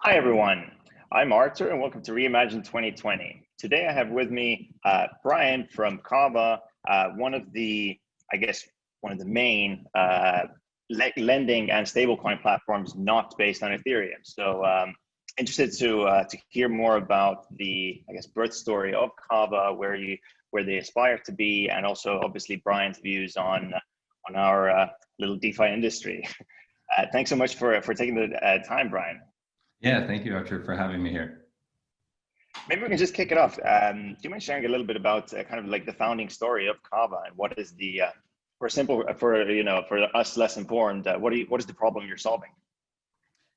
Hi, everyone. I'm Artur, and welcome to Reimagine 2020. Today, I have with me Brian from Kava, one of the main lending and stablecoin platforms not based on Ethereum. So, interested to hear more about the birth story of Kava, where they aspire to be, and also obviously Brian's views on our little DeFi industry. Thanks so much for taking the time, Brian. Yeah, thank you, Artur, for having me here. Maybe we can just kick it off. Do you mind sharing a little bit about kind of like the founding story of Kava, and what is the for us less informed, what is the problem you're solving?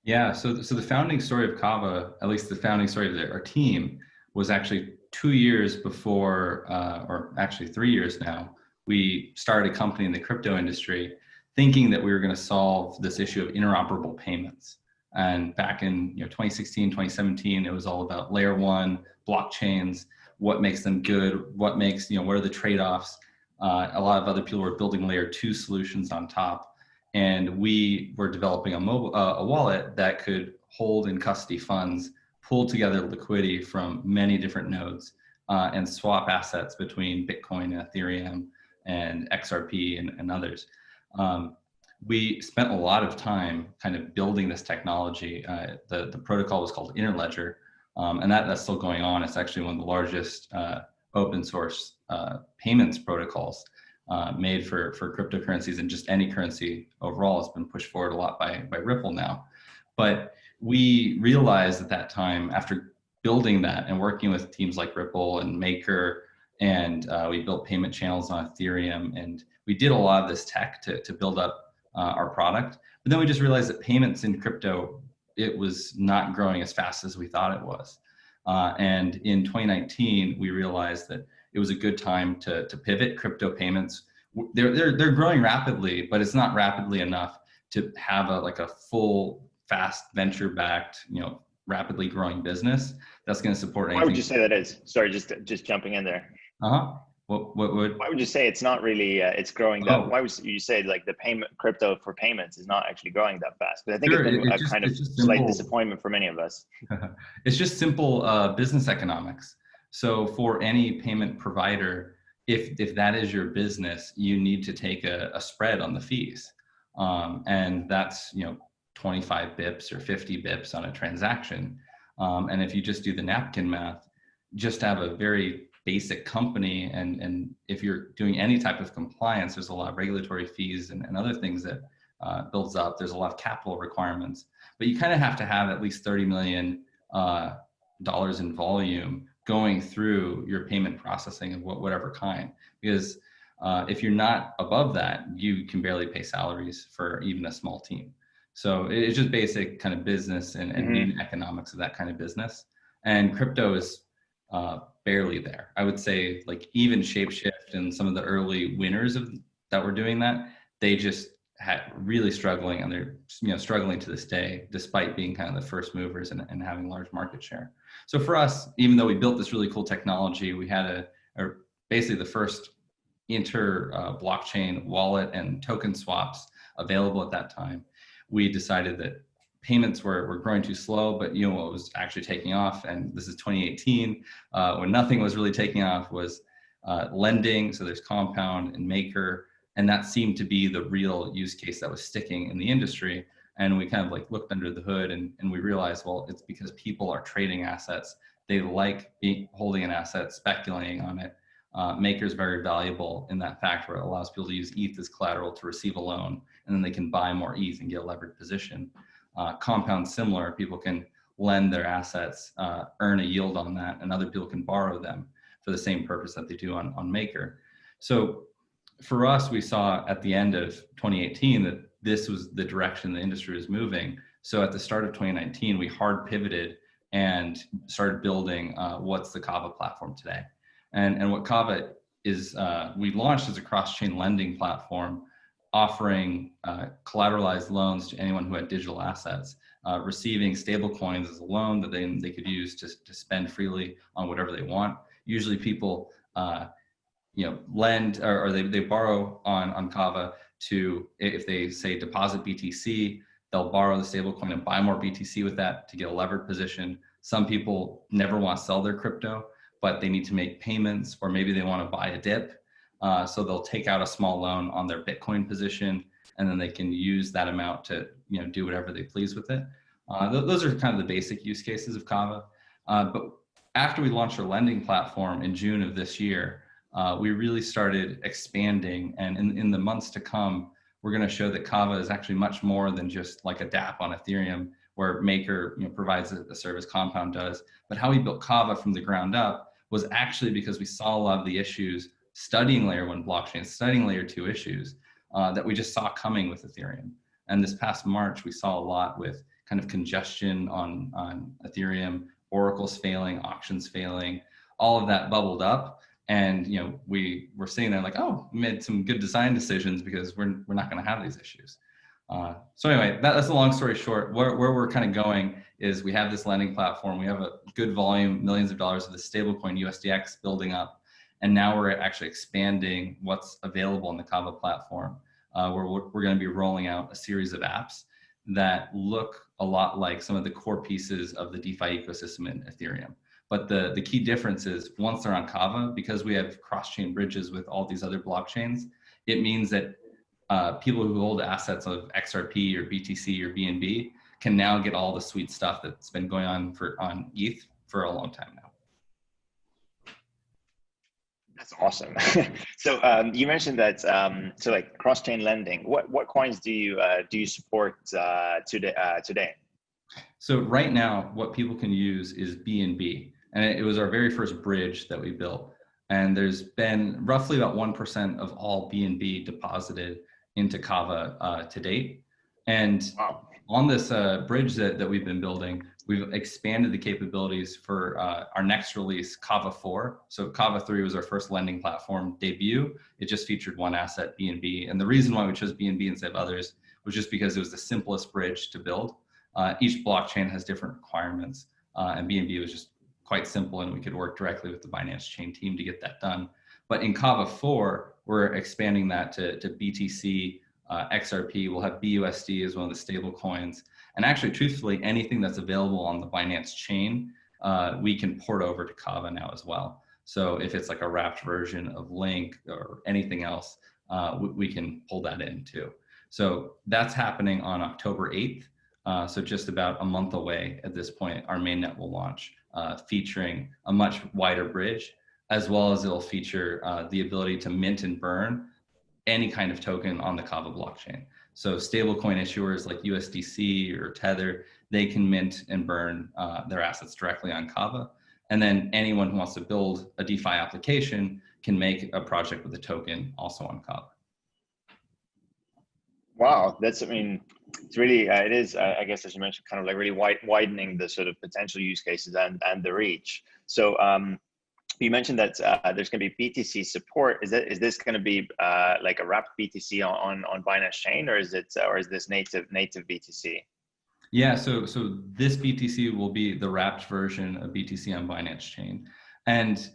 Yeah, so the founding story of Kava, at least the founding story of our team, was actually 2 years before, or actually 3 years now. We started a company in the crypto industry, thinking that we were going to solve this issue of interoperable payments. And back in 2016, 2017, it was all about layer one blockchains, what makes them good, what are the trade-offs. A lot of other people were building layer two solutions on top. And we were developing a wallet that could hold in custody funds, pull together liquidity from many different nodes, and swap assets between Bitcoin and Ethereum and XRP and others. We spent a lot of time kind of building this technology. The protocol was called Interledger, and that's still going on. It's actually one of the largest open source payments protocols made for cryptocurrencies, and just any currency overall has been pushed forward a lot by Ripple now. But we realized at that time, after building that and working with teams like Ripple and Maker, and we built payment channels on Ethereum, and we did a lot of this tech to build up our product. But then we just realized that payments in crypto, it was not growing as fast as we thought it was. And in 2019, we realized that it was a good time to pivot. Crypto payments, they're growing rapidly, but it's not rapidly enough to have a full, fast, venture-backed, rapidly growing business that's going to support anything. Why would you say that is? Sorry, just jumping in there. Why would you say it's not really it's growing that? Why would you say like the crypto for payments is not actually growing that fast? But I think it's been a slight disappointment for many of us. It's just simple business economics. So for any payment provider, if that is your business, you need to take a spread on the fees, and that's 25 bips or 50 bips on a transaction. And if you just do the napkin math, just have a very basic company, and if you're doing any type of compliance, there's a lot of regulatory fees and other things that builds up. There's a lot of capital requirements, but you kind of have to have at least $30 million in volume going through your payment processing of whatever kind, because if you're not above that, you can barely pay salaries for even a small team. So it's just basic kind of business and unit economics of that kind of business. And crypto is barely there. I would say like even Shapeshift and some of the early winners that were doing that, they just had really struggling, and they're struggling to this day, despite being kind of the first movers and having large market share. So for us, even though we built this really cool technology, we had basically the first blockchain wallet and token swaps available at that time. We decided that payments were growing too slow, but what was actually taking off, and this is 2018, when nothing was really taking off, was lending. So there's Compound and Maker, and that seemed to be the real use case that was sticking in the industry. And we kind of looked under the hood, and we realized, well, it's because people are trading assets. They like holding an asset, speculating on it. Maker is very valuable in that fact, where it allows people to use ETH as collateral to receive a loan, and then they can buy more ETH and get a levered position. Compound similar, people can lend their assets, earn a yield on that, and other people can borrow them for the same purpose that they do on Maker. So for us, we saw at the end of 2018 that this was the direction the industry was moving. So at the start of 2019, we hard pivoted and started building what's the Kava platform today. And what Kava is, we launched as a cross-chain lending platform, offering collateralized loans to anyone who had digital assets, receiving stablecoins as a loan that they could use to spend freely on whatever they want. Usually people lend or they borrow on Kava to, if they say deposit BTC, they'll borrow the stablecoin and buy more BTC with that to get a levered position. Some people never want to sell their crypto, but they need to make payments, or maybe they want to buy a dip. So they'll take out a small loan on their Bitcoin position, and then they can use that amount to do whatever they please with it. Those are kind of the basic use cases of Kava. But after we launched our lending platform in June of this year, we really started expanding, and in the months to come, we're going to show that Kava is actually much more than just like a dApp on Ethereum, where Maker provides a service, Compound does. But how we built Kava from the ground up was actually because we saw a lot of the issues studying layer 1 blockchains, studying layer 2 issues that we just saw coming with Ethereum. And this past March, we saw a lot with kind of congestion on Ethereum, oracles failing, auctions failing, all of that bubbled up. And we were sitting there like, oh, we made some good design decisions because we're not going to have these issues. So anyway, that's a long story short. Where we're kind of going is we have this lending platform. We have a good volume, millions of dollars of the stablecoin USDX building up. And now we're actually expanding what's available on the Kava platform, where we're going to be rolling out a series of apps that look a lot like some of the core pieces of the DeFi ecosystem in Ethereum. But the key difference is once they're on Kava, because we have cross-chain bridges with all these other blockchains, it means that people who hold assets of XRP or BTC or BNB can now get all the sweet stuff that's been going on on ETH for a long time now. That's awesome. So you mentioned that so like cross-chain lending. What coins do you support today? So right now, what people can use is BNB, and it was our very first bridge that we built. And there's been roughly about 1% of all BNB deposited into Kava to date. And wow. On this bridge that we've been building, we've expanded the capabilities for our next release, Kava 4. So Kava 3 was our first lending platform debut. It just featured one asset, BNB. And the reason why we chose BNB instead of others was just because it was the simplest bridge to build. Each blockchain has different requirements, and BNB was just quite simple, and we could work directly with the Binance chain team to get that done. But in Kava 4, we're expanding that to BTC, XRP. We'll have BUSD as one of the stable coins. And actually, truthfully, anything that's available on the Binance chain, we can port over to Kava now as well. So if it's like a wrapped version of Link or anything else, we can pull that in too. So that's happening on October 8th. So just about a month away at this point, our mainnet will launch, featuring a much wider bridge, as well as it'll feature the ability to mint and burn any kind of token on the Kava blockchain. So stablecoin issuers like USDC or Tether, they can mint and burn their assets directly on Kava. And then anyone who wants to build a DeFi application can make a project with a token also on Kava. Wow, it's really, it is, I guess, as you mentioned, kind of like really widening the sort of potential use cases and the reach. So you mentioned that there's going to be BTC support. Is this going to be like a wrapped BTC on Binance chain, or is this native BTC? Yeah, so this BTC will be the wrapped version of BTC on Binance chain. And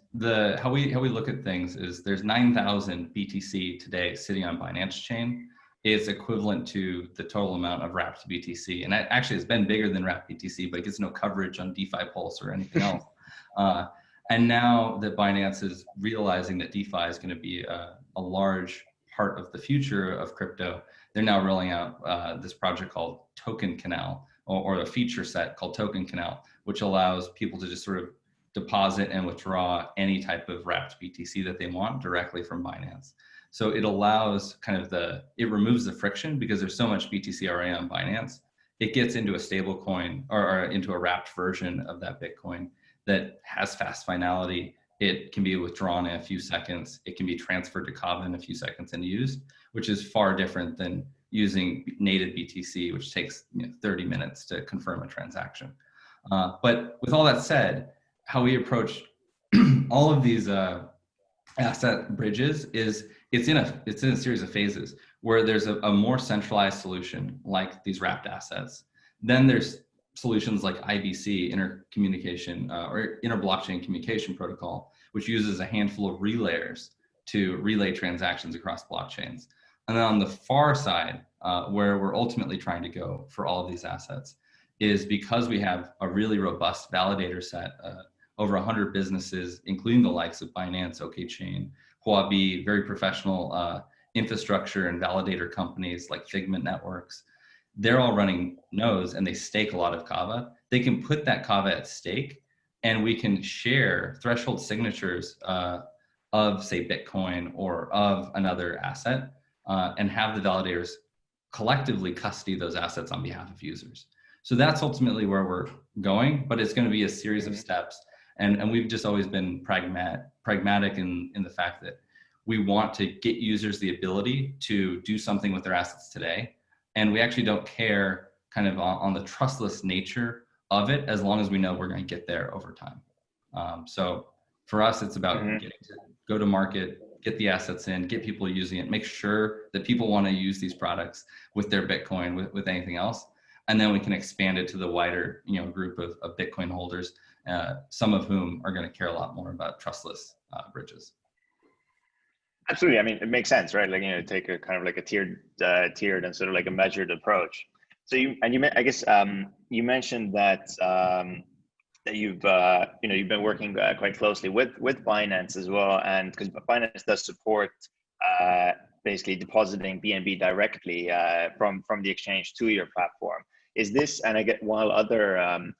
how we look at things is there's 9,000 BTC today sitting on Binance chain. It's equivalent to the total amount of wrapped BTC. And actually it's been bigger than wrapped BTC, but it gets no coverage on DeFi Pulse or anything else. And now that Binance is realizing that DeFi is going to be a large part of the future of crypto, they're now rolling out this project called Token Canal, or a feature set called Token Canal, which allows people to just sort of deposit and withdraw any type of wrapped BTC that they want directly from Binance. So it allows it removes the friction because there's so much BTC already on Binance. It gets into a stable coin or into a wrapped version of that Bitcoin that has fast finality. It can be withdrawn in a few seconds. It can be transferred to Kava in a few seconds and used, which is far different than using native BTC, which takes 30 minutes to confirm a transaction. But with all that said, how we approach all of these asset bridges is it's in a series of phases where there's a more centralized solution like these wrapped assets. Then there's solutions like IBC, intercommunication or inter-blockchain communication protocol, which uses a handful of relayers to relay transactions across blockchains. And then on the far side, where we're ultimately trying to go for all of these assets, is because we have a really robust validator set, over 100 businesses, including the likes of Binance, OKChain, Huobi, very professional infrastructure and validator companies like Figment Networks. They're all running nodes and they stake a lot of Kava. They can put that Kava at stake and we can share threshold signatures of, say, Bitcoin or of another asset and have the validators collectively custody those assets on behalf of users. So that's ultimately where we're going, but it's going to be a series of steps. And we've just always been pragmatic in the fact that we want to get users the ability to do something with their assets today. And we actually don't care kind of on the trustless nature of it, as long as we know we're going to get there over time. So for us, it's about getting to go to market, get the assets in, get people using it, make sure that people want to use these products with their Bitcoin, with anything else. And then we can expand it to the wider, group of Bitcoin holders, some of whom are going to care a lot more about trustless bridges. Absolutely. I mean, it makes sense, right? Like, take a kind of like a tiered and sort of like a measured approach. So you mentioned that that you've been working quite closely with Binance as well, and because Binance does support basically depositing BNB directly from the exchange to your platform. Is this, and I get while other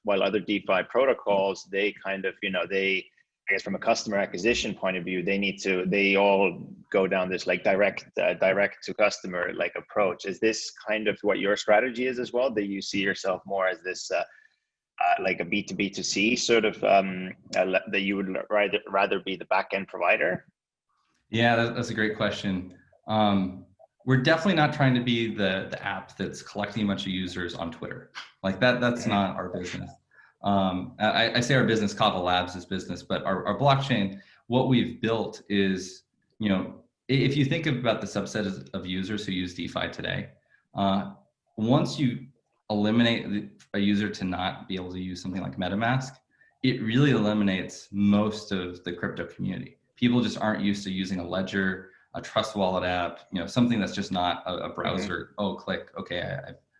DeFi protocols, they kind of I guess from a customer acquisition point of view, they all go down this like direct to customer like approach. Is this kind of what your strategy is as well? Do you see yourself more as this like a B2B2C sort of that you would rather be the back-end provider? Yeah, that's a great question. We're definitely not trying to be the app that's collecting a bunch of users on Twitter. Like that's not our business. I say our business, Kava Labs is business, but our blockchain, what we've built is, if you think about the subset of users who use DeFi today, once you eliminate a user to not be able to use something like Metamask, it really eliminates most of the crypto community. People just aren't used to using a ledger, a trust wallet app, something that's just not a browser. Oh, click, okay,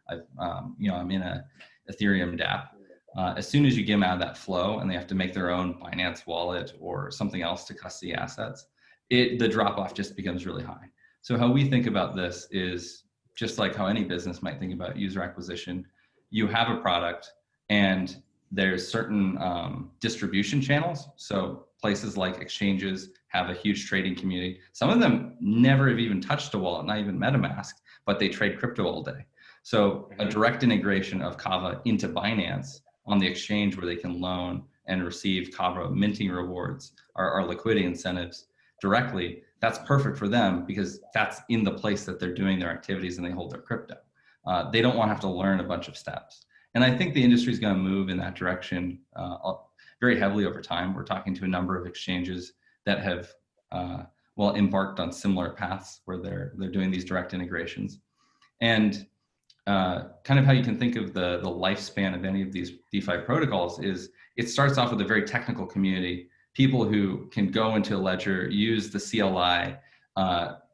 I'm in a Ethereum dApp. As soon as you get them out of that flow and they have to make their own Binance wallet or something else to custody assets, the drop off just becomes really high. So how we think about this is just like how any business might think about user acquisition. You have a product and there's certain distribution channels. So places like exchanges have a huge trading community. Some of them never have even touched a wallet, not even MetaMask, but they trade crypto all day. So a direct integration of Kava into Binance on the exchange where they can loan and receive Kava minting rewards or liquidity incentives directly, that's perfect for them because that's in the place that they're doing their activities and they hold their crypto. They don't want to have to learn a bunch of steps. And I think the industry is going to move in that direction very heavily over time. We're talking to a number of exchanges that have embarked on similar paths where they're doing these direct integrations. And kind of how you can think of the lifespan of any of these DeFi protocols is it starts off with a very technical community, people who can go into a ledger, use the CLI,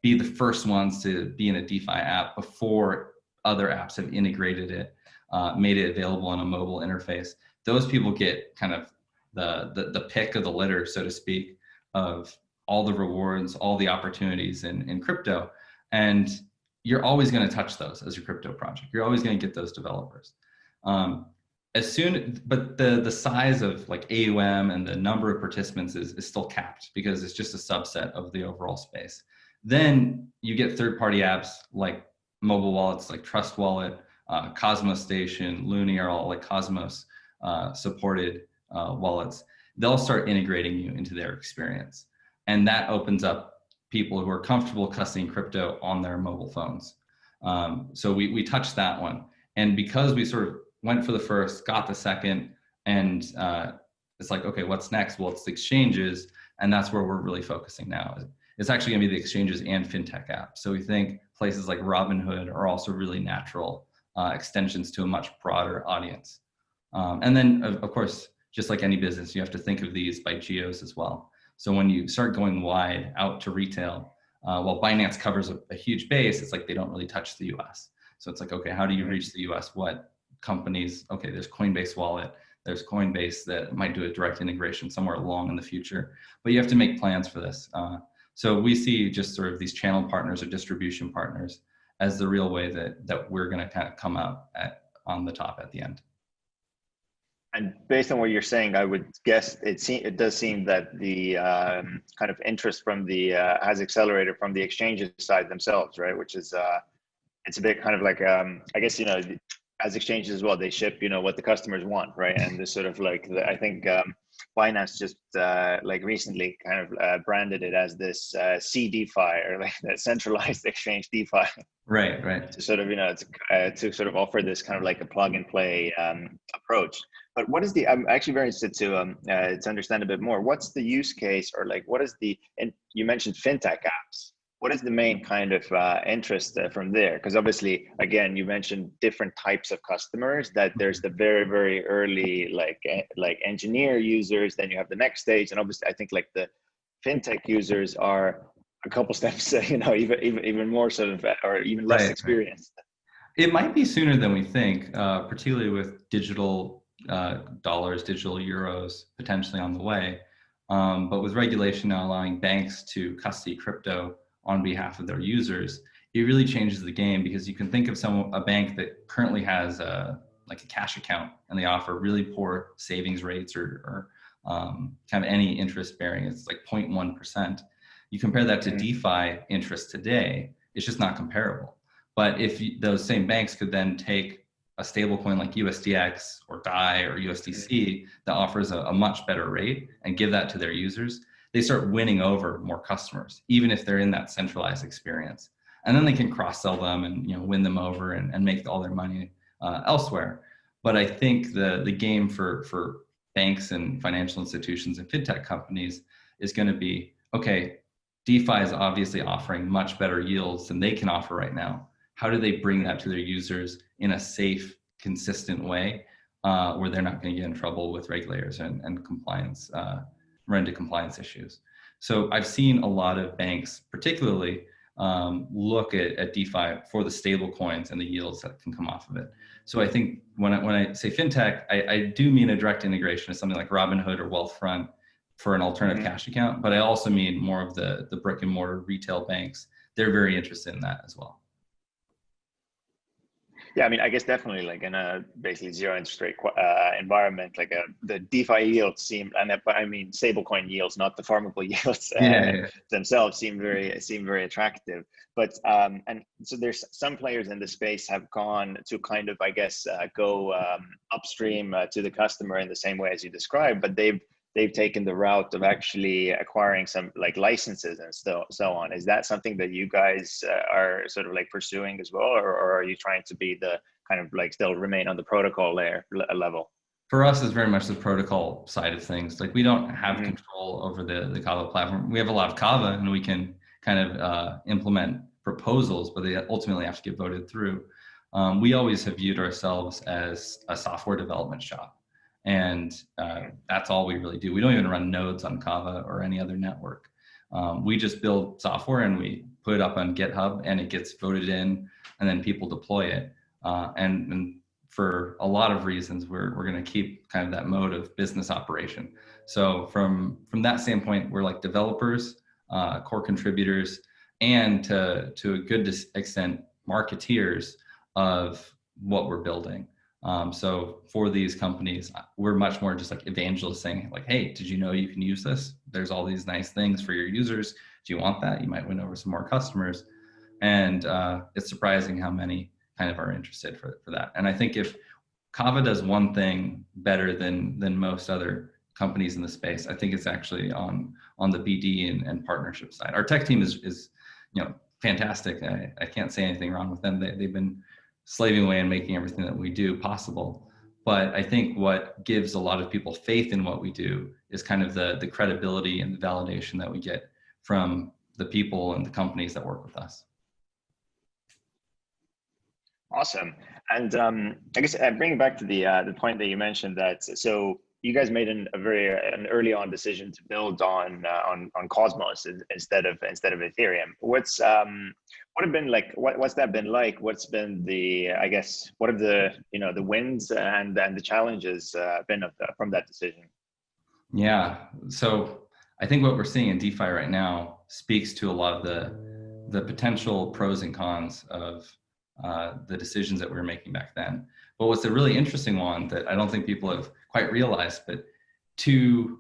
be the first ones to be in a DeFi app before other apps have integrated it, made it available on a mobile interface. Those people get kind of the pick of the litter, so to speak, of all the rewards, all the opportunities in crypto. And you're always going to touch those as your crypto project. You're always going to get those developers. But the size of like AUM and the number of participants is still capped because it's just a subset of the overall space. Then you get third-party apps like mobile wallets like Trust Wallet, Cosmos Station, Looney are all like Cosmos supported wallets. They'll start integrating you into their experience. And that opens up people who are comfortable custodying crypto on their mobile phones. So we touched that one. And because we sort of went for the first, got the second, and it's like, okay, what's next? Well, it's the exchanges, and that's where we're really focusing now. It's actually gonna be the exchanges and fintech apps. So we think places like Robinhood are also really natural extensions to a much broader audience. And then of course, just like any business, you have to think of these by geos as well. So when you start going wide out to retail, while Binance covers a huge base, it's like they don't really touch the US. So it's like, okay, how do you reach the US? What companies? Okay, there's Coinbase Wallet, there's Coinbase that might do a direct integration somewhere along in the future, but you have to make plans for this. So we see just sort of these channel partners or distribution partners as the real way that we're going to kind of come out on the top at the end. And based on what you're saying, I would guess it does seem that the kind of interest from the has accelerated from the exchanges side themselves, right? Which is it's a bit kind of like I guess, you know, as exchanges as well, they ship, you know, what the customers want, right? And this sort of like I think Binance just like recently kind of branded it as this CDeFi, or like that centralized exchange DeFi. Right. To sort of, you know, to sort of offer this kind of like a plug and play approach. But what is the? I'm actually very interested to understand a bit more. What's the use case, or like what is the? And you mentioned fintech apps. What is the main kind of interest from there? Because obviously, again, you mentioned different types of customers. That there's the very early like engineer users. Then you have the next stage, and obviously, I think like the fintech users are a couple steps, you know, even more sort of, or even less experienced. It might be sooner than we think, particularly with digital dollars, digital euros potentially on the way. But with regulation now allowing banks to custody crypto on behalf of their users, it really changes the game, because you can think of a bank that currently has like a cash account and they offer really poor savings rates or kind of any interest bearing. It's like 0.1%. You compare that to DeFi interest today, it's just not comparable. But if those same banks could then take a stable coin like USDX or DAI or USDC that offers a much better rate and give that to their users, they start winning over more customers, even if they're in that centralized experience. And then they can cross-sell them and, you know, win them over and make all their money elsewhere. But I think the game for banks and financial institutions and fintech companies is going to be, okay, DeFi is obviously offering much better yields than they can offer right now. How do they bring that to their users in a safe, consistent way where they're not going to get in trouble with regulators and compliance, run into compliance issues? So I've seen a lot of banks, particularly, look at DeFi for the stable coins and the yields that can come off of it. So I think when I say fintech, I do mean a direct integration of something like Robinhood or Wealthfront for an alternative cash account, but I also mean more of the brick and mortar retail banks. They're very interested in that as well. Yeah, I mean, I guess definitely like in a basically zero interest rate environment, like the DeFi yields seem, and I mean stablecoin yields, not the farmable yields themselves, seem very attractive. But and so there's some players in the space have gone to kind of, I guess, go upstream to the customer in the same way as you described, but they've taken the route of actually acquiring some like licenses and so on. Is that something that you guys are sort of like pursuing as well, or are you trying to be the kind of like still remain on the protocol layer level? For us, it's very much the protocol side of things. Like we don't have control over the Kava platform. We have a lot of Kava and we can kind of implement proposals, but they ultimately have to get voted through. We always have viewed ourselves as a software development shop. And that's all we really do. We don't even run nodes on Kava or any other network. We just build software and we put it up on GitHub and it gets voted in and then people deploy it. And for a lot of reasons, we're going to keep kind of that mode of business operation. So from that standpoint, we're like developers, core contributors, and to a good extent, marketeers of what we're building. So for these companies, we're much more just like evangelists saying like, hey, did you know you can use this? There's all these nice things for your users. Do you want that? You might win over some more customers. And it's surprising how many kind of are interested for that. And I think if Kava does one thing better than most other companies in the space, I think it's actually on the BD and partnership side. Our tech team is fantastic. I can't say anything wrong with them. They've been slaving away and making everything that we do possible. But I think what gives a lot of people faith in what we do is kind of the credibility and the validation that we get from the people and the companies that work with us. Awesome. And I guess bringing back to the point that you mentioned that, so you guys made an early on decision to build on Cosmos instead of Ethereum. What's that been like? What's been the, I guess, what have the the wins and the challenges been from that decision? Yeah, so I think what we're seeing in DeFi right now speaks to a lot of the potential pros and cons of the decisions that we were making back then. But what's a really interesting one that I don't think people have quite realized, but to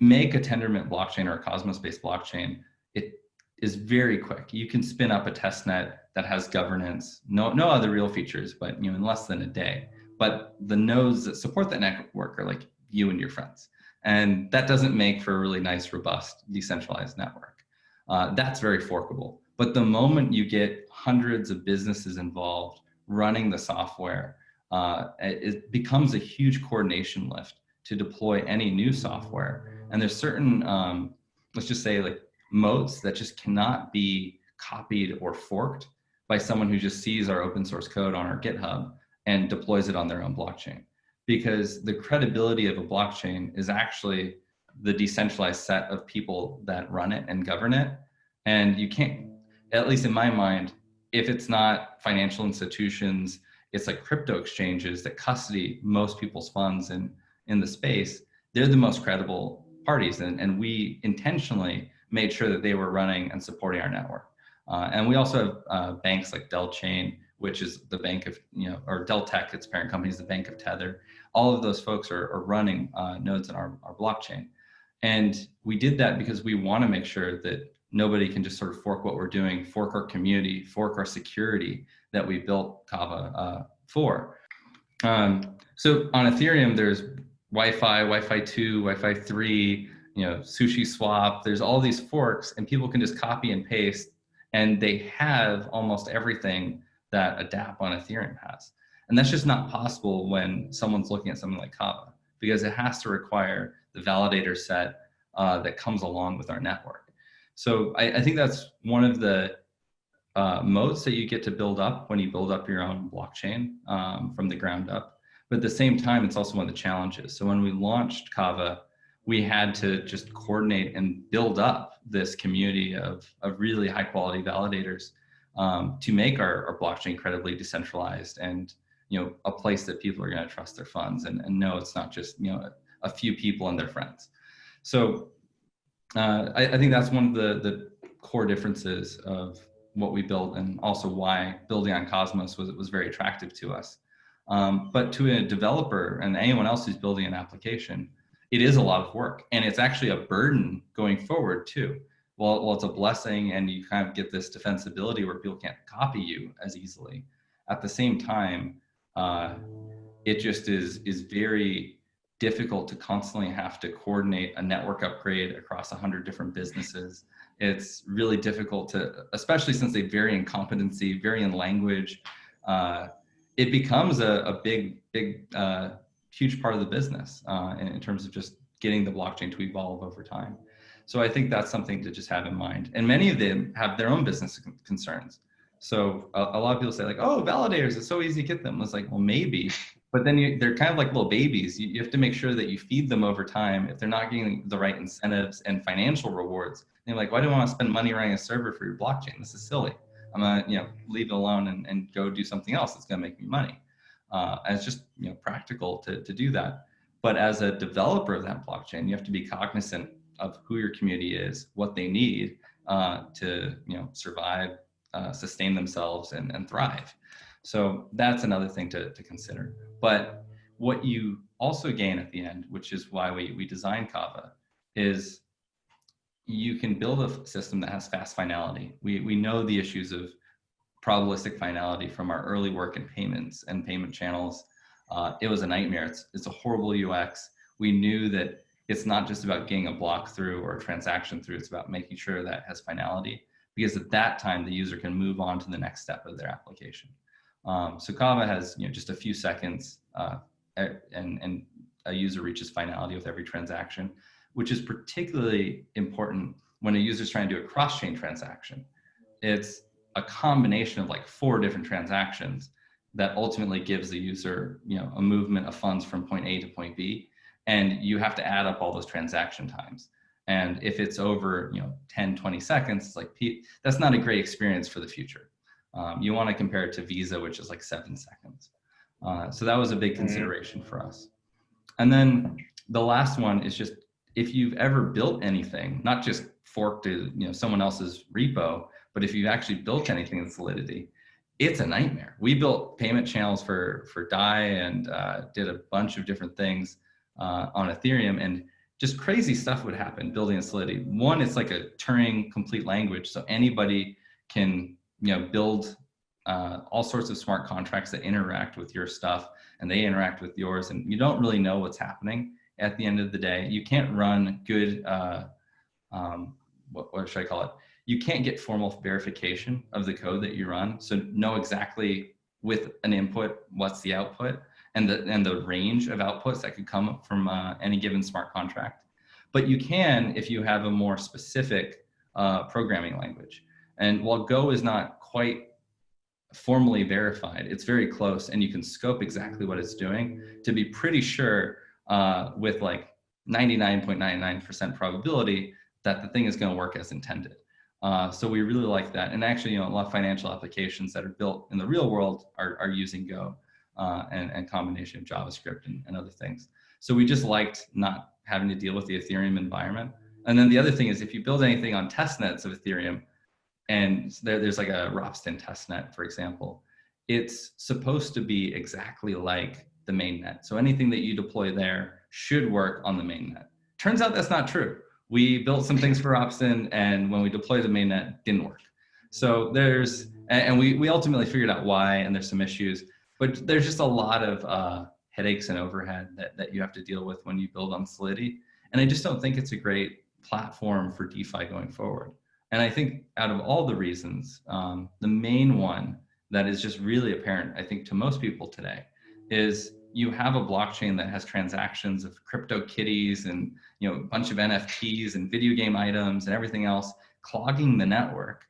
make a Tendermint blockchain or a Cosmos-based blockchain, it is very quick. You can spin up a testnet that has governance, no other real features, but in less than a day. But the nodes that support that network are like you and your friends. And that doesn't make for a really nice, robust, decentralized network. That's very forkable. But the moment you get hundreds of businesses involved running the software, it becomes a huge coordination lift to deploy any new software. And there's certain, let's just say like moats that just cannot be copied or forked by someone who just sees our open source code on our GitHub and deploys it on their own blockchain. Because the credibility of a blockchain is actually the decentralized set of people that run it and govern it. And you can't, at least in my mind, if it's not financial institutions, it's like crypto exchanges that custody most people's funds in the space, they're the most credible parties. And we intentionally made sure that they were running and supporting our network. And we also have banks like Delchain, which is the bank of, or Deltec, its parent company is the bank of Tether. All of those folks are running nodes in our blockchain. And we did that because we want to make sure that nobody can just sort of fork what we're doing, fork our community, fork our security that we built Kava for. So on Ethereum, there's Wi-Fi, Wi-Fi 2, Wi-Fi 3, Sushi Swap. There's all these forks and people can just copy and paste and they have almost everything that a dApp on Ethereum has. And that's just not possible when someone's looking at something like Kava, because it has to require the validator set that comes along with our network. So I think that's one of the moats that you get to build up when you build up your own blockchain from the ground up. But at the same time, it's also one of the challenges. So when we launched Kava, we had to just coordinate and build up this community of really high quality validators to make our blockchain incredibly decentralized and a place that people are going to trust their funds and know it's not just a few people and their friends. So I think that's one of the core differences of what we built and also why building on Cosmos was very attractive to us. But to a developer and anyone else who's building an application, it is a lot of work and it's actually a burden going forward too. Well, it's a blessing and you kind of get this defensibility where people can't copy you as easily. At the same time, it just is very difficult to constantly have to coordinate a network upgrade across 100 different businesses. It's really difficult to, especially since they vary in competency, vary in language. It becomes a big, huge part of the business in terms of just getting the blockchain to evolve over time. So I think that's something to just have in mind. And many of them have their own business concerns. So a lot of people say like, oh, validators, it's so easy to get them. It's like, well, maybe, but then they're kind of like little babies. You have to make sure that you feed them over time. If they're not getting the right incentives and financial rewards, they're like, why do I want to spend money running a server for your blockchain? This is silly. I'm gonna leave it alone and go do something else that's gonna make me money. And it's just practical to do that. But as a developer of that blockchain, you have to be cognizant of who your community is, what they need to survive, sustain themselves and thrive. So that's another thing to consider. But what you also gain at the end, which is why we designed Kava, is you can build a system that has fast finality. We know the issues of probabilistic finality from our early work in payments and payment channels. It was a nightmare. It's a horrible UX. We knew that it's not just about getting a block through or a transaction through, it's about making sure that it has finality, because at that time the user can move on to the next step of their application. So Kava has just a few seconds and a user reaches finality with every transaction, which is particularly important when a user is trying to do a cross-chain transaction. It's a combination of like 4 different transactions that ultimately gives the user a movement of funds from point A to point B. and you have to add up all those transaction times. And if it's over, 10, 20 seconds, it's like, that's not a great experience for the future. You want to compare it to Visa, which is like 7 seconds. So that was a big consideration for us. And then the last one is just, if you've ever built anything, not just forked to someone else's repo, but if you've actually built anything in Solidity, it's a nightmare. We built payment channels for DAI and did a bunch of different things on Ethereum, and just crazy stuff would happen building in Solidity. One, it's like a Turing complete language, so anybody can build all sorts of smart contracts that interact with your stuff, and they interact with yours, and you don't really know what's happening at the end of the day. You can't run good, what should I call it? You can't get formal verification of the code that you run, so know exactly with an input what's the output, and the range of outputs that could come from any given smart contract. But you can if you have a more specific programming language. And while Go is not quite formally verified, it's very close, and you can scope exactly what it's doing to be pretty sure with like 99.99% probability that the thing is going to work as intended. So we really like that. And actually, a lot of financial applications that are built in the real world are using Go and combination of JavaScript and other things. So we just liked not having to deal with the Ethereum environment. And then the other thing is, if you build anything on testnets of Ethereum, and there's like a Ropsten testnet, for example, it's supposed to be exactly like the mainnet. So anything that you deploy there should work on the mainnet. Turns out that's not true. We built some things for Ropsten, and when we deployed the mainnet, it didn't work. So and we ultimately figured out why, and there's some issues, but there's just a lot of headaches and overhead that you have to deal with when you build on Solidity. And I just don't think it's a great platform for DeFi going forward. And I think out of all the reasons, the main one that is just really apparent, I think, to most people today is you have a blockchain that has transactions of crypto kitties and a bunch of NFTs and video game items and everything else clogging the network,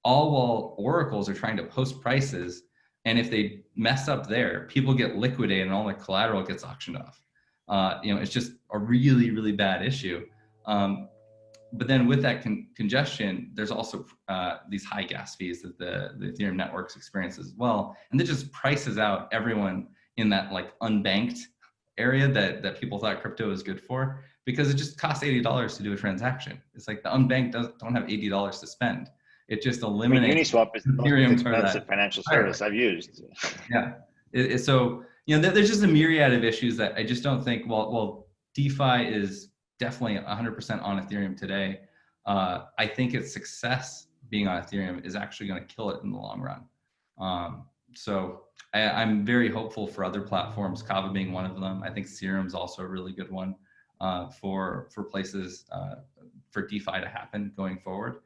all while oracles are trying to post prices. And if they mess up there, people get liquidated and all their collateral gets auctioned off. It's just a really, really bad issue. But then with that congestion, there's also these high gas fees that the Ethereum networks experience as well. And that just prices out everyone in that like unbanked area that people thought crypto was good for, because it just costs $80 to do a transaction. It's like the unbanked don't have $80 to spend. It just eliminates. Uniswap is the most expensive financial service I've used. Yeah. So, there's just a myriad of issues that I just don't think, well, DeFi is definitely 100% on Ethereum today. I think its success being on Ethereum is actually going to kill it in the long run. So I'm very hopeful for other platforms, Kava being one of them. I think Serum is also a really good one for places for DeFi to happen going forward.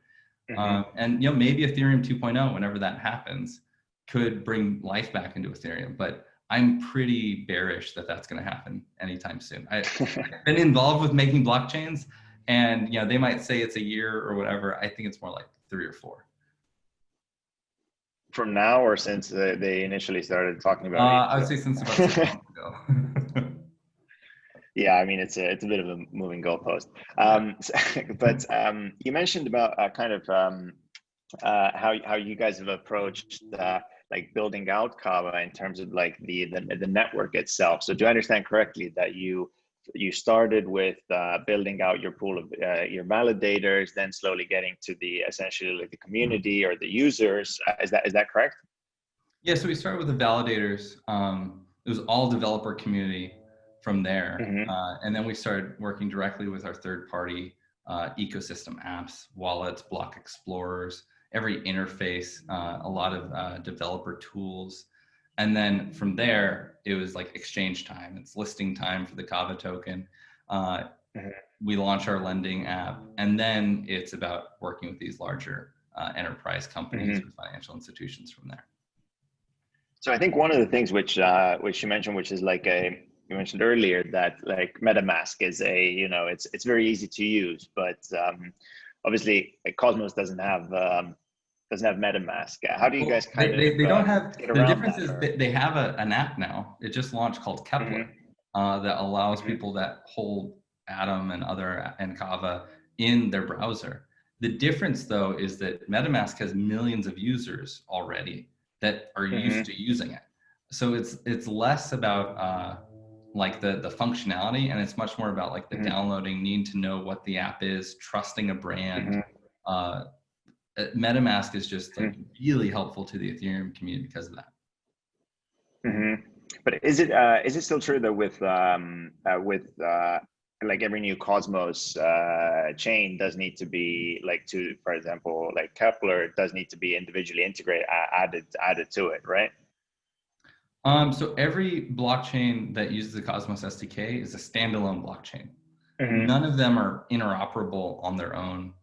And maybe Ethereum 2.0, whenever that happens, could bring life back into Ethereum. But I'm pretty bearish that that's going to happen anytime soon. I've been involved with making blockchains, and they might say it's a year or whatever. I think it's more like 3 or 4. From now, or since they initially started talking about it? I would say since about 6 months ago. Yeah, I mean, it's a bit of a moving goalpost. But you mentioned about how you guys have approached like building out Kava in terms of like the network itself. So do I understand correctly that you started with building out your pool of your validators, then slowly getting to the essentially like the community or the users? Is that correct? Yeah, so we started with the validators. It was all developer community from there. And then we started working directly with our third-party ecosystem apps, wallets, block explorers, every interface, a lot of developer tools. And then from there, it was like exchange time. It's listing time for the Kava token. We launch our lending app, and then it's about working with these larger enterprise companies or financial institutions from there. So I think one of the things which you mentioned, which is like you mentioned earlier, that like Metamask is it's very easy to use, but obviously Cosmos doesn't have Metamask. How do you guys they don't have, get around the difference is they have an app now. It just launched called Kepler. that allows people that hold Atom and Kava in their browser. The difference though is that MetaMask has millions of users already that are used to using it. So it's less about like the functionality, and it's much more about like the downloading, needing to know what the app is, trusting a brand. MetaMask is just like really helpful to the Ethereum community because of that. But is it still true though with like every new Cosmos chain does need to be for example, like Kepler does need to be individually integrated, added to it, right? So every blockchain that uses the Cosmos SDK is a standalone blockchain. None of them are interoperable on their own.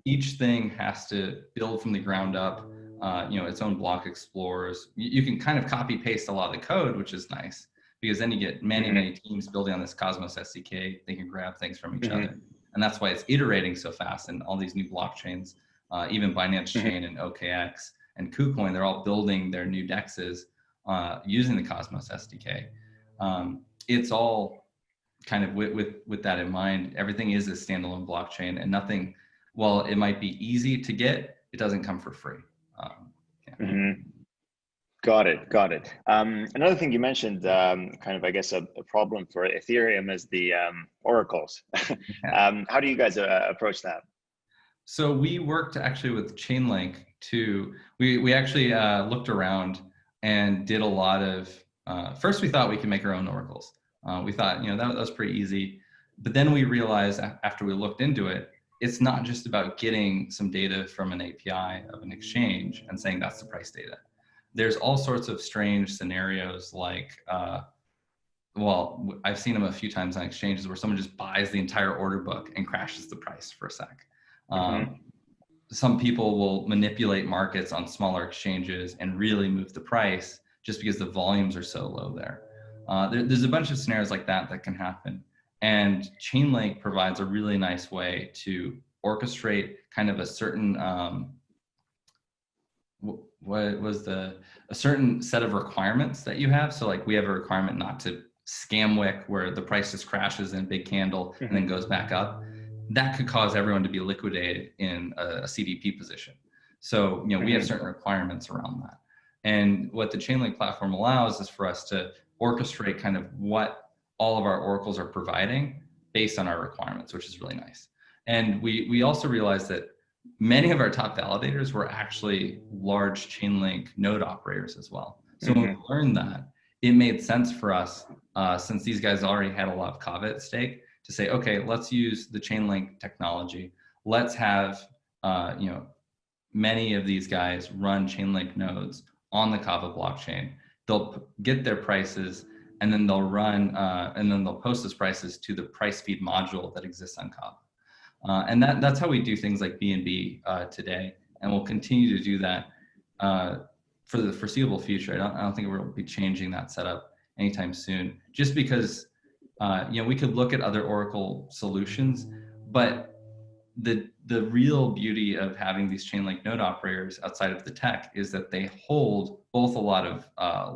Each thing has to build from the ground up, its own block explorers. You can kind of copy paste a lot of the code, which is nice, because then you get many teams building on this Cosmos SDK. They can grab things from each other. And that's why it's iterating so fast. And all these new blockchains, even Binance Chain and OKX and KuCoin, they're all building their new dexes using the Cosmos SDK. It's all kind of with that in mind. Everything is a standalone blockchain, and nothing, while it might be easy to get, it doesn't come for free. Got it. Another thing you mentioned, kind of, I guess, a problem for Ethereum is the oracles. How do you guys approach that? So we worked actually with Chainlink we actually looked around and did a lot of, first we thought we could make our own oracles. We thought, that was pretty easy. But then we realized after we looked into it, it's not just about getting some data from an API of an exchange and saying that's the price data. There's all sorts of strange scenarios like, I've seen them a few times on exchanges where someone just buys the entire order book and crashes the price for a sec. Some people will manipulate markets on smaller exchanges and really move the price just because the volumes are so low there. There's a bunch of scenarios like that can happen. And Chainlink provides a really nice way to orchestrate kind of a certain, a certain set of requirements that you have. So like we have a requirement not to scam wick where the price just crashes in a big candle and then goes back up. That could cause everyone to be liquidated in a CDP position. So, we have certain requirements around that. And what the Chainlink platform allows is for us to orchestrate kind of what all of our oracles are providing based on our requirements, which is really nice. And we also realized that many of our top validators were actually large Chainlink node operators as well. So when we learned that, it made sense for us, since these guys already had a lot of Kava at stake, to say, okay, let's use the Chainlink technology. Let's have, many of these guys run Chainlink nodes on the Kava blockchain. They'll get their prices, and then they'll run, and then they'll post those prices to the price feed module that exists on Kava. And that's how we do things like BNB today, and we'll continue to do that for the foreseeable future. I don't think we'll be changing that setup anytime soon, just because we could look at other Oracle solutions, but the real beauty of having these Chainlink node operators outside of the tech is that they hold both a lot of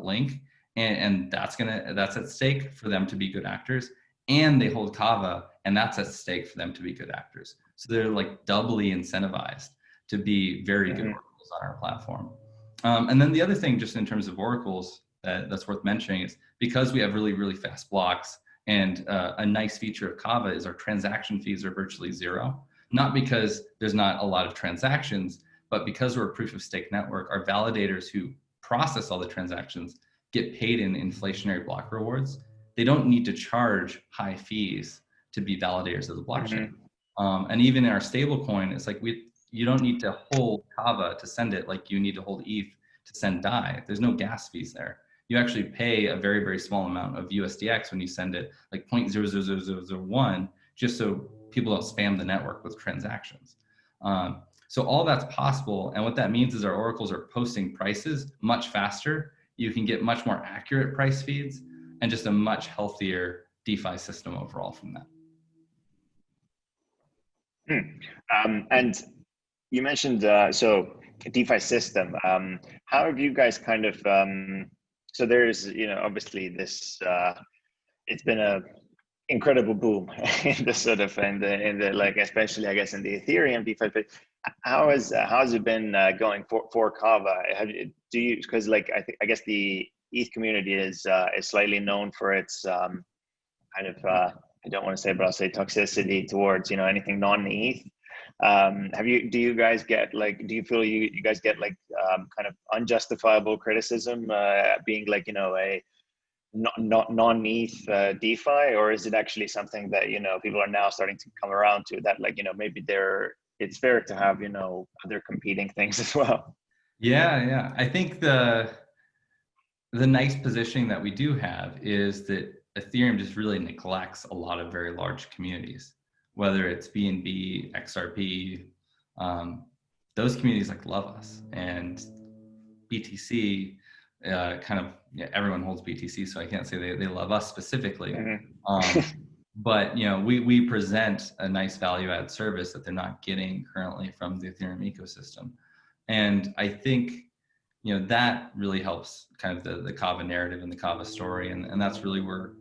link, and that's at stake for them to be good actors, and they hold Kava, and that's at stake for them to be good actors. So they're like doubly incentivized to be very good oracles on our platform. And then the other thing, just in terms of oracles, that's worth mentioning is because we have really, really fast blocks, and a nice feature of Kava is our transaction fees are virtually zero. Not because there's not a lot of transactions, but because we're a proof of stake network, our validators who process all the transactions get paid in inflationary block rewards. They don't need to charge high fees to be validators of the blockchain. And even in our stablecoin, it's like you don't need to hold Kava to send it like you need to hold ETH to send DAI. There's no gas fees there. You actually pay a very, very small amount of USDX when you send it, like 0.00001, just so people don't spam the network with transactions. So all that's possible. And what that means is our oracles are posting prices much faster. You can get much more accurate price feeds and just a much healthier DeFi system overall from that. And you mentioned, so DeFi system, how have you guys kind of, so there's, obviously this it's been a incredible boom in the sort of in the like, especially I guess in the Ethereum DeFi. But how's it been going for Kava? Do you, because like I guess the ETH community is slightly known for its kind of I don't want to say, but I'll say toxicity towards, you know, anything non-ETH. Do you guys get like, do you feel you guys get like kind of unjustifiable criticism being like, you know, a not non-ETH DeFi, or is it actually something that, you know, people are now starting to come around to, that like, you know, maybe it's fair to have, you know, other competing things as well? Yeah. I think the nice positioning that we do have is that Ethereum just really neglects a lot of very large communities, whether it's BNB, XRP, those communities like love us, and BTC, kind of, yeah, everyone holds BTC, so I can't say they love us specifically. But you know, we present a nice value add service that they're not getting currently from the Ethereum ecosystem. And I think, you know, that really helps kind of the Kava narrative and the Kava story. And that's really where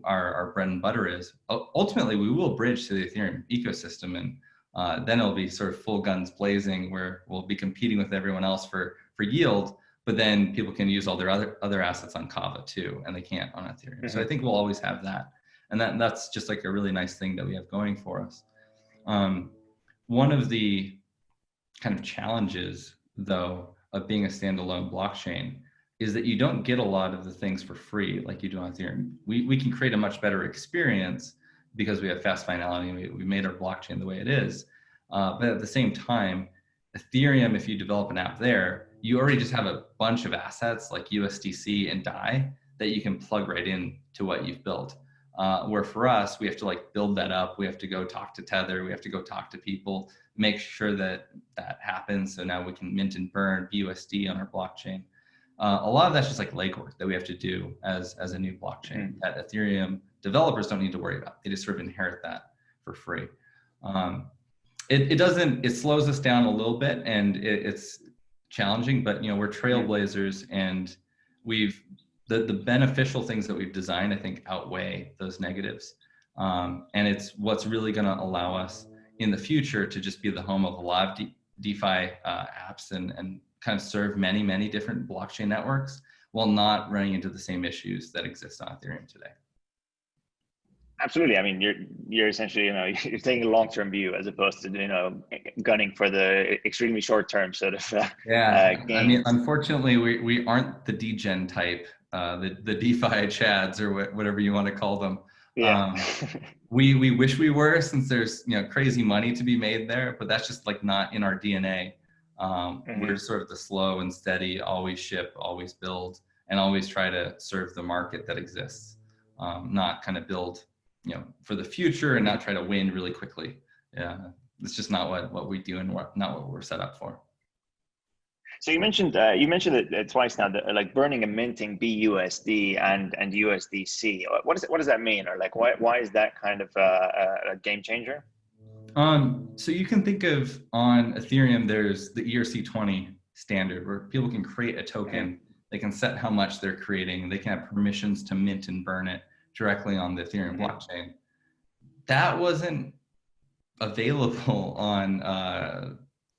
our bread and butter is. Ultimately, we will bridge to the Ethereum ecosystem, and then it'll be sort of full guns blazing, where we'll be competing with everyone else for yield, but then people can use all their other assets on Kava too, and they can't on Ethereum. So I think we'll always have that. And that's just like a really nice thing that we have going for us. One of the kind of challenges, though, of being a standalone blockchain is that you don't get a lot of the things for free like you do on Ethereum. We can create a much better experience because we have fast finality, and we made our blockchain the way it is. But at the same time, Ethereum, if you develop an app there, you already just have a bunch of assets like USDC and DAI that you can plug right in to what you've built. Where for us, we have to like build that up. We have to go talk to Tether. We have to go talk to people, make sure that happens. So now we can mint and burn BUSD on our blockchain. A lot of that's just like legwork that we have to do as a new blockchain that Ethereum developers don't need to worry about. They just sort of inherit that for free. It slows us down a little bit, and it's challenging, but you know, we're trailblazers, and the beneficial things that we've designed, I think, outweigh those negatives. And it's what's really going to allow us in the future to just be the home of a lot of DeFi apps and kind of serve many, many different blockchain networks while not running into the same issues that exist on Ethereum today. Absolutely. I mean, you're essentially, you know, you're taking a long-term view as opposed to, you know, gunning for the extremely short-term sort of gains. I mean, unfortunately, we aren't the degen type, the DeFi chads or whatever you want to call them. Yeah. We wish we were, since there's, you know, crazy money to be made there, but that's just like not in our DNA. We're sort of the slow and steady, always ship, always build, and always try to serve the market that exists. Not kind of build, you know, for the future and not try to win really quickly. Yeah, it's just not what we do and not what we're set up for. So you mentioned it twice now, that like burning and minting BUSD and USDC. What does that mean, or like why is that kind of a game changer? So you can think of, on Ethereum, there's the ERC20 standard where people can create a token. They can set how much they're creating. They can have permissions to mint and burn it directly on the Ethereum blockchain. That wasn't available on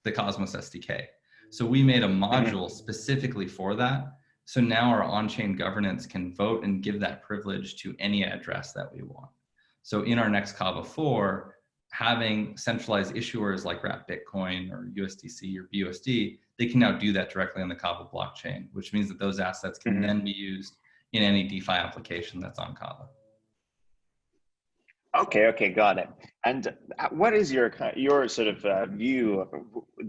the Cosmos SDK. So we made a module specifically for that. So now our on-chain governance can vote and give that privilege to any address that we want. So in our next Kava 4, having centralized issuers like Wrap Bitcoin or USDC or BUSD, they can now do that directly on the Kava blockchain, which means that those assets can then be used in any DeFi application that's on Kava. Okay, got it. And what is your sort of view of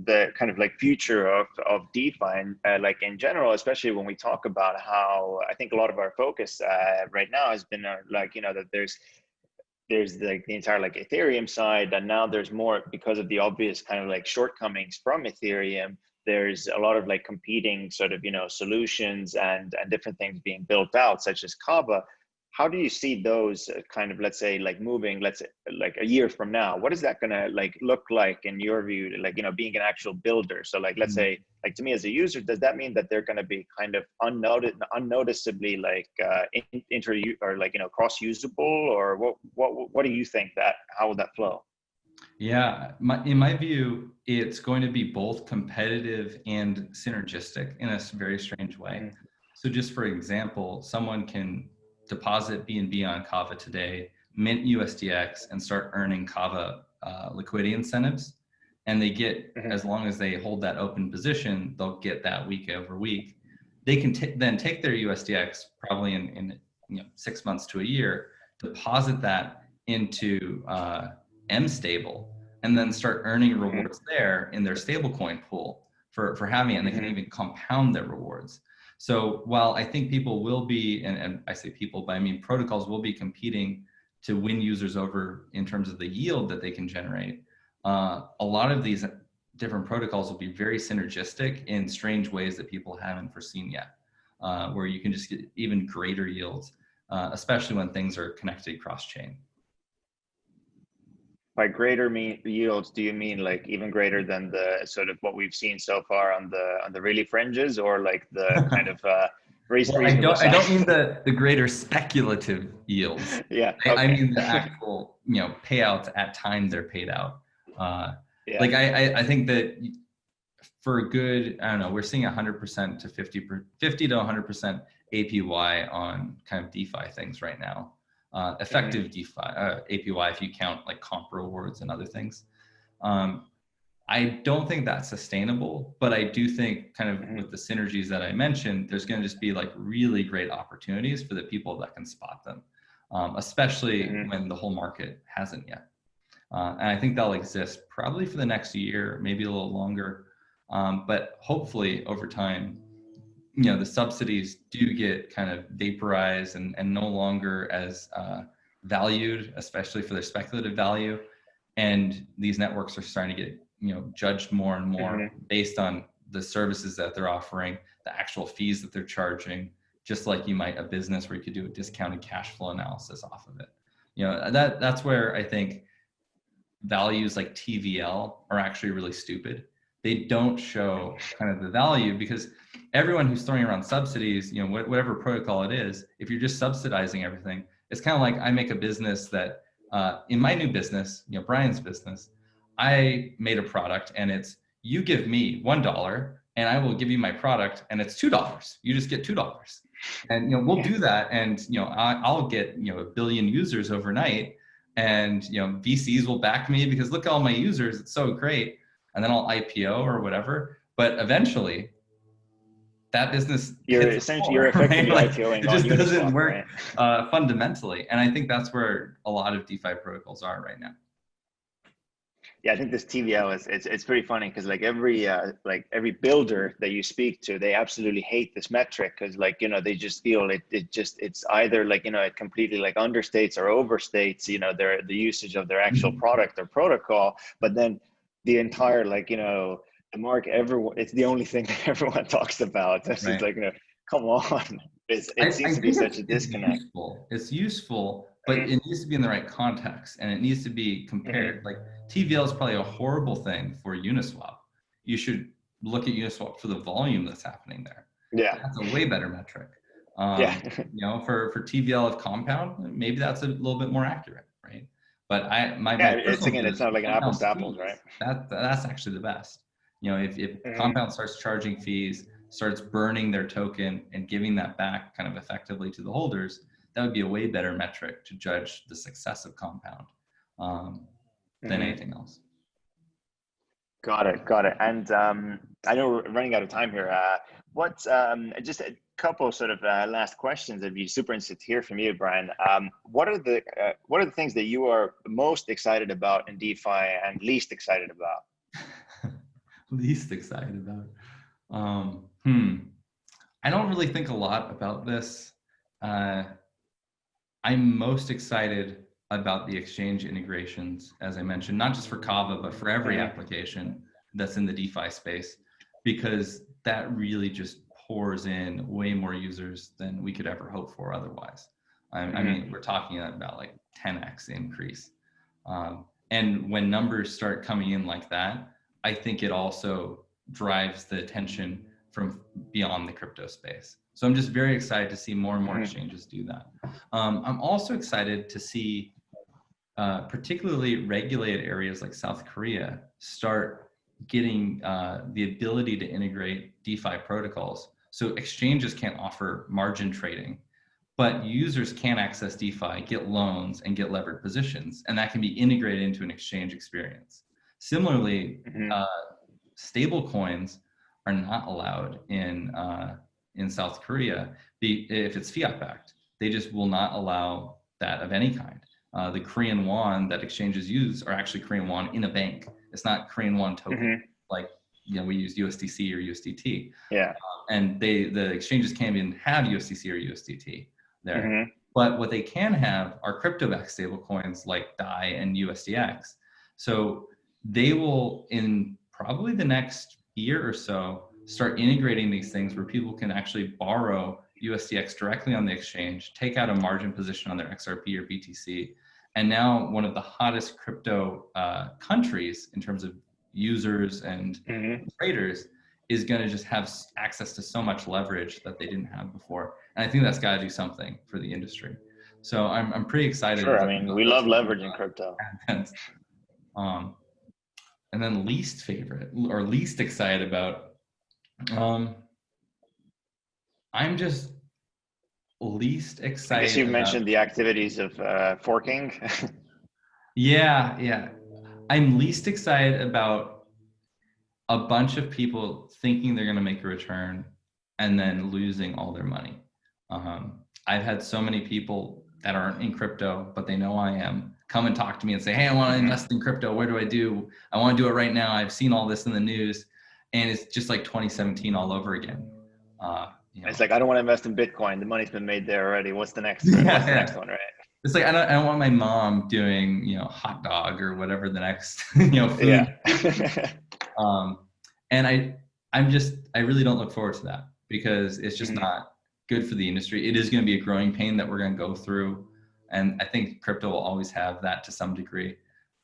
the kind of like future of DeFi, and like in general, especially when we talk about how I think a lot of our focus right now has been like, you know, that there's like the entire like Ethereum side, and now there's more, because of the obvious kind of like shortcomings from Ethereum, there's a lot of like competing sort of, you know, solutions and different things being built out, such as Kava. how do you see those kind of, let's say, like moving, let's say, like a year from now? What is that gonna like look like in your view, like, you know, being an actual builder? So like, let's say, like to me as a user, does that mean that they're gonna be kind of unnoticeably like or like, you know, cross-usable, or what do you think that, how would that flow? Yeah, in my view, it's going to be both competitive and synergistic in a very strange way. So just for example, someone can deposit BNB on Kava today, mint USDX, and start earning Kava liquidity incentives. And they get, as long as they hold that open position, they'll get that week over week. They can then take their USDX probably in 6 months to a year, deposit that into MStable, and then start earning rewards there in their stablecoin pool for having it, and they can even compound their rewards. So while I think people will be, and I say people, but I mean protocols will be competing to win users over in terms of the yield that they can generate, a lot of these different protocols will be very synergistic in strange ways that people haven't foreseen yet, where you can just get even greater yields, especially when things are connected cross-chain. By greater yields, do you mean like even greater than the sort of what we've seen so far on the really fringes, or like the kind of reasonable I don't mean the greater speculative yields. Yeah, I mean the actual payouts at time they're paid out. Like I think that for a good, I don't know, we're seeing 100% to 50 to 100% APY on kind of DeFi things right now. Effective DeFi APY if you count like comp rewards and other things. I don't think that's sustainable, but I do think kind of with the synergies that I mentioned, there's going to just be like really great opportunities for the people that can spot them, especially when the whole market hasn't yet. And I think they'll exist probably for the next year, maybe a little longer. But hopefully over time, the subsidies do get kind of vaporized and no longer as valued, especially for their speculative value. And these networks are starting to get, judged more and more based on the services that they're offering, the actual fees that they're charging, just like you might a business where you could do a discounted cash flow analysis off of it. That's where I think values like TVL are actually really stupid. They don't show kind of the value, because everyone who's throwing around subsidies, whatever protocol it is, if you're just subsidizing everything, it's kind of like I make a business that in my new business, Brian's business, I made a product and it's, you give me $1 and I will give you my product and it's $2. You just get $2. And, we'll do that. And, I'll get, 1 billion users overnight, and, VCs will back me because look at all my users. It's so great. And then I'll IPO or whatever. But eventually that business, you're effectively right? IPOing. It just doesn't work right? Fundamentally. And I think that's where a lot of DeFi protocols are right now. Yeah, I think this TVL it's pretty funny, because like every builder that you speak to, they absolutely hate this metric, because they just feel it's either it completely understates or overstates the usage of their actual product or protocol. But then the entire the mark, it's the only thing that everyone talks about. It's right. just come on. It seems to be such a disconnect. It's useful, but it needs to be in the right context, and it needs to be compared. Like TVL is probably a horrible thing for Uniswap. You should look at Uniswap for the volume that's happening there. Yeah, that's a way better metric. For TVL of Compound, maybe that's a little bit more accurate, right? But it's not like an apples to apples, right? That's actually the best. If Compound starts charging fees, starts burning their token and giving that back kind of effectively to the holders, that would be a way better metric to judge the success of Compound than anything else. Got it. And I know we're running out of time here. Just a couple sort of last questions. I'd be super interested to hear from you, Brian. What are the things that you are most excited about in DeFi and least excited about? Least excited about? I don't really think a lot about this. I'm most excited about the exchange integrations, as I mentioned, not just for Kava, but for every application that's in the DeFi space, because that really just pours in way more users than we could ever hope for otherwise. I mean, we're talking about like 10x increase. And when numbers start coming in like that, I think it also drives the attention from beyond the crypto space. So I'm just very excited to see more and more exchanges do that. I'm also excited to see particularly regulated areas like South Korea start getting the ability to integrate DeFi protocols. So exchanges can't offer margin trading, but users can access DeFi, get loans, and get levered positions, and that can be integrated into an exchange experience. Similarly, stablecoins are not allowed in South Korea if it's fiat backed. They just will not allow that of any kind. The Korean won that exchanges use are actually Korean won in a bank. It's not Korean won token like we use USDC or USDT. Yeah. And the exchanges can't even have USDC or USDT there. But what they can have are crypto-backed stablecoins like DAI and USDX. So they will, in probably the next year or so, start integrating these things where people can actually borrow USDX directly on the exchange, take out a margin position on their XRP or BTC. And now one of the hottest crypto countries in terms of users and traders is going to just have access to so much leverage that they didn't have before. And I think that's got to do something for the industry. So I'm pretty excited. Sure, I mean, we love leverage in crypto. And then least favorite or least excited about, I'm just least excited. I guess you've mentioned the activities of forking. Yeah. I'm least excited about a bunch of people thinking they're going to make a return and then losing all their money. I've had so many people that aren't in crypto, but they know I am, come and talk to me and say, hey, I want to invest in crypto. What do I do? I want to do it right now. I've seen all this in the news. And it's just like 2017 all over again. It's like, I don't want to invest in Bitcoin. The money's been made there already. What's the next one? What's the next one, right? It's like, I don't want my mom doing, hot dog or whatever the next, food. Yeah. And I really don't look forward to that because it's just not good for the industry. It is going to be a growing pain that we're going to go through. And I think crypto will always have that to some degree.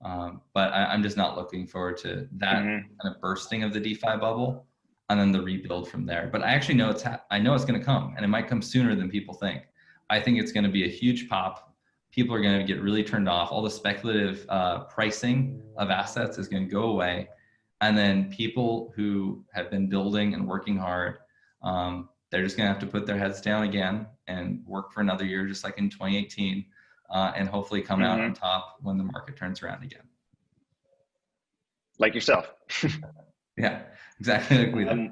But I'm just not looking forward to that kind of bursting of the DeFi bubble and then the rebuild from there. But I actually know I know it's going to come, and it might come sooner than people think. I think it's going to be a huge pop. People are going to get really turned off. All the speculative pricing of assets is going to go away. And then people who have been building and working hard, they're just going to have to put their heads down again and work for another year, just like in 2018, and hopefully come out on top when the market turns around again. Like yourself. Yeah, exactly like we did.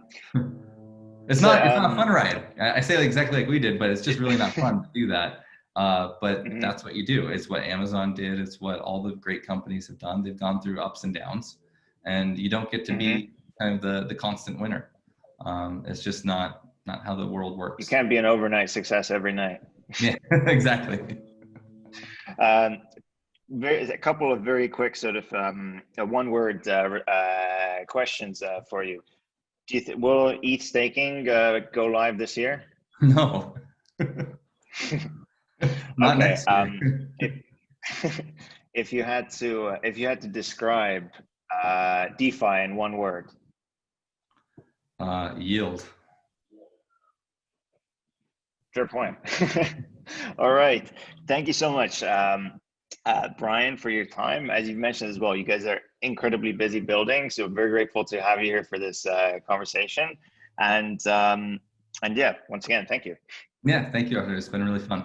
It's not a fun ride. I say exactly like we did, but it's just really not fun to do that. But that's what you do. It's what Amazon did. It's what all the great companies have done. They've gone through ups and downs, and you don't get to be kind of the constant winner. It's just not how the world works. You can't be an overnight success every night. Yeah, exactly. A couple of very quick sort of one-word questions for you. Do you will ETH staking go live this year? No. Not next year. If you had to describe DeFi in one word. Yield. Fair point. All right. Thank you so much, Brian, for your time. As you mentioned as well, you guys are incredibly busy building, so very grateful to have you here for this conversation. And yeah, once again, thank you. Yeah, thank you, Artur. It's been really fun.